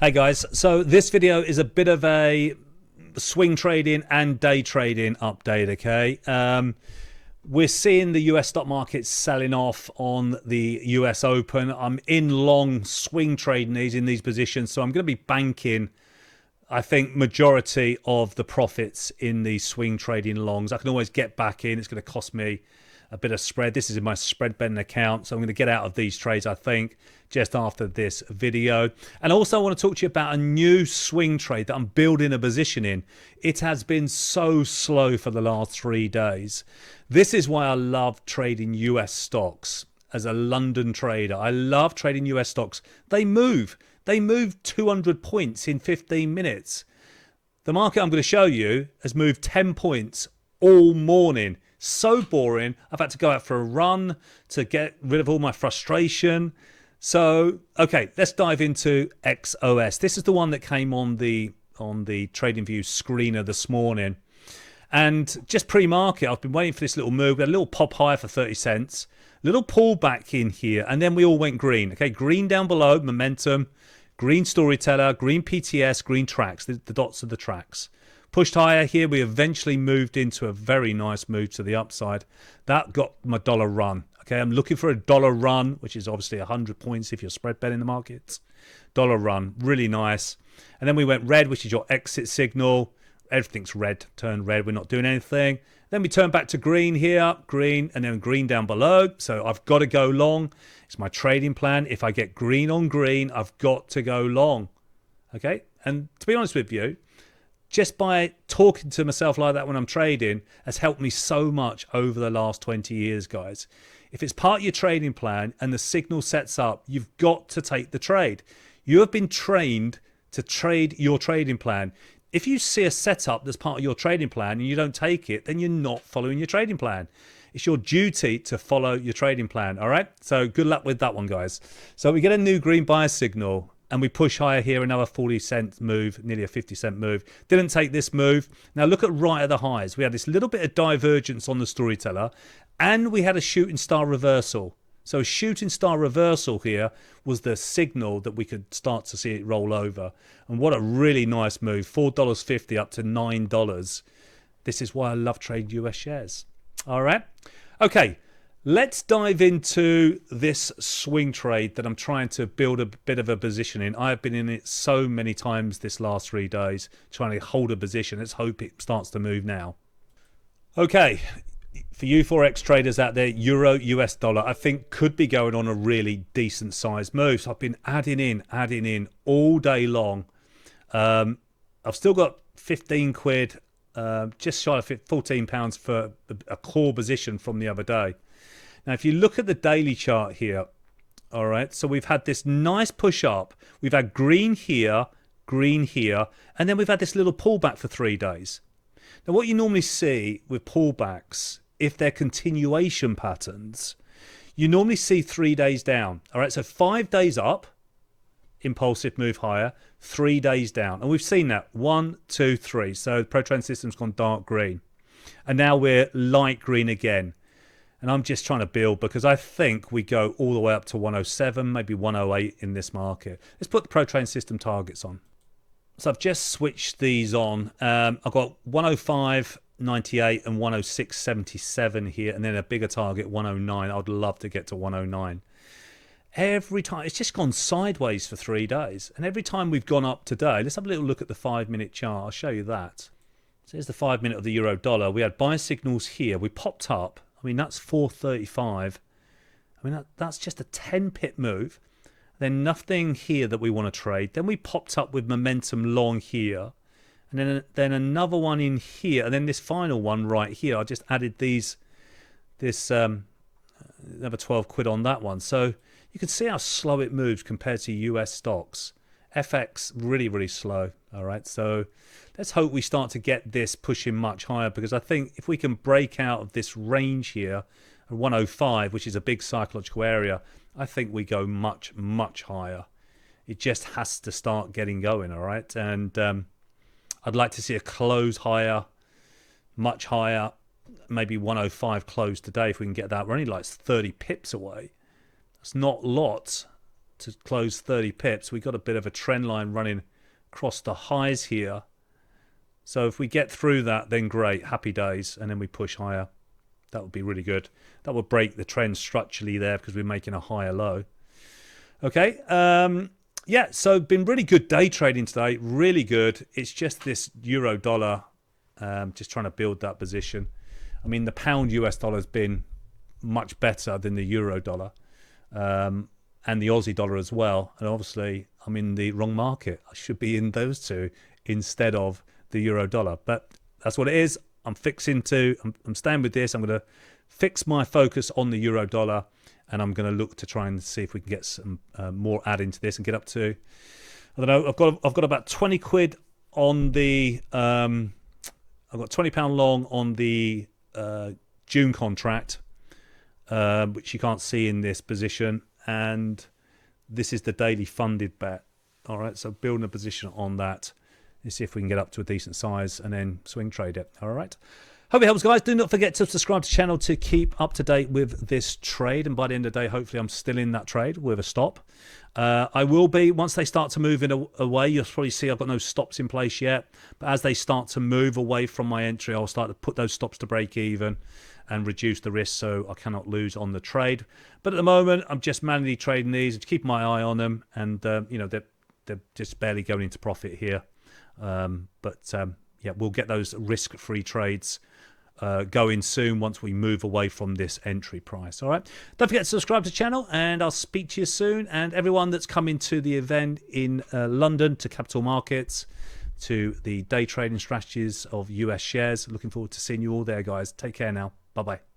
Hey guys, so this video is a bit of a swing trading and day trading update, okay? We're seeing the US stock market selling off on the US Open. I'm in long swing trading these in these positions, so I'm going to be banking, I think, majority of the profits in these swing trading longs. I can always get back in. It's going to cost me a bit of spread. This is in my spread betting account, so I'm going to get out of these trades, I think, just after this video. And also I want to talk to you about a new swing trade that I'm building a position in. It has been so slow for the last 3 days. This is why I love trading US stocks as a London trader. I love trading US stocks. They move 200 points in 15 minutes. The market I'm going to show you has moved 10 points all morning. So boring. I've had to go out for a run to get rid of all my frustration. So, okay, let's dive into XOS. This is the one that came on the TradingView screener this morning. And just pre-market, I've been waiting for this little move. We had a little pop higher for 30 cents. Little pullback in here. And then we all went green. Okay, green down below, momentum. Green storyteller, green PTS, green tracks. The dots are the tracks. Pushed higher here. We eventually moved into a very nice move to the upside. That got my dollar run. Okay, I'm looking for a dollar run, which is obviously 100 points if you're spread betting the markets. Dollar run, really nice. And then we went red, which is your exit signal. Everything's red, turned red. We're not doing anything. Then we turn back to green here, green, and then green down below. So I've got to go long. It's my trading plan. If I get green on green, I've got to go long. Okay, and to be honest with you, just by talking to myself like that when I'm trading has helped me so much over the last 20 years, guys. If it's part of your trading plan and the signal sets up, you've got to take the trade. You have been trained to trade your trading plan. If you see a setup that's part of your trading plan and you don't take it, then you're not following your trading plan. It's your duty to follow your trading plan, all right? So good luck with that one, guys. So we get a new green buy signal. And we push higher here, another 40-cent move, nearly a 50-cent move. Didn't take this move. Now look at right at the highs. We had this little bit of divergence on the storyteller, and we had a shooting star reversal. So a shooting star reversal here was the signal that we could start to see it roll over. And what a really nice move, $4.50 up to $9. This is why I love trading US shares. All right. Okay. Let's dive into this swing trade that I'm trying to build a bit of a position in. I've been in it so many times this last 3 days, trying to hold a position. Let's hope it starts to move now. Okay, for you forex traders out there, Euro, US dollar, I think could be going on a really decent sized move. So I've been adding in all day long. I've still got 15 quid, just shy of £14 for a core position from the other day. Now, if you look at the daily chart here, all right, so we've had this nice push up. We've had green here, and then we've had this little pullback for 3 days. Now, what you normally see with pullbacks, if they're continuation patterns, you normally see 3 days down. All right, so 5 days up, impulsive move higher, 3 days down. And we've seen that, 1, 2, 3. So the ProTrend system's gone dark green. And now we're light green again. And I'm just trying to build because I think we go all the way up to 107, maybe 108 in this market. Let's put the ProTrend system targets on. So I've just switched these on. I've got 105.98 and 106.77 here, and then a bigger target, 109. I'd love to get to 109. Every time, it's just gone sideways for 3 days. And every time we've gone up today, let's have a little look at the 5-minute chart. I'll show you that. So here's the 5-minute of the euro dollar. We had buy signals here. We popped up. I mean, that's 435. I mean, that's just a 10-pip move. Then nothing here that we want to trade. Then we popped up with momentum long here. And then another one in here. And then this final one right here. I just added another 12 quid on that one. So you can see how slow it moves compared to US stocks. FX, really, really slow. All right, so let's hope we start to get this pushing much higher, because I think if we can break out of this range here, 105, which is a big psychological area, I think we go much, much higher. It just has to start getting going, all right? And I'd like to see a close higher, much higher, maybe 105 close today if we can get that. We're only like 30 pips away. That's not lots. to close 30 pips. We got a bit of a trend line running across the highs here. So if we get through that, then great, happy days, and then we push higher. That would be really good. That would break the trend structurally there because we're making a higher low. Okay, yeah, so been really good day trading today, really good. It's just this euro dollar, just trying to build that position. I mean, the pound US dollar has been much better than the euro dollar, and the Aussie dollar as well. And obviously, I'm in the wrong market. I should be in those two instead of the euro dollar, but that's what it is. I'm staying with this. I'm going to fix my focus on the euro dollar, and I'm going to look to try and see if we can get some more add into this and get up to, I don't know, I've got about 20 quid on the I've got £20 long on the June contract, which you can't see in this position, and this is the daily funded bet. All right, so building a position on that. Let's see if we can get up to a decent size and then swing trade it. All right. Hope it helps, guys. Do not forget to subscribe to the channel to keep up to date with this trade. And by the end of the day, hopefully I'm still in that trade with a stop. I will be, once they start to move away, you'll probably see I've got no stops in place yet. But as they start to move away from my entry, I'll start to put those stops to break even and reduce the risk so I cannot lose on the trade. But at the moment, I'm just manually trading these, keeping my eye on them. And, you know, they're just barely going into profit here. Yeah, we'll get those risk-free trades going soon once we move away from this entry price. All right, don't forget to subscribe to the channel, and I'll speak to you soon. And everyone that's coming to the event in London, to capital markets, to the day trading strategies of US shares, looking forward to seeing you all there, guys. Take care now. Bye bye.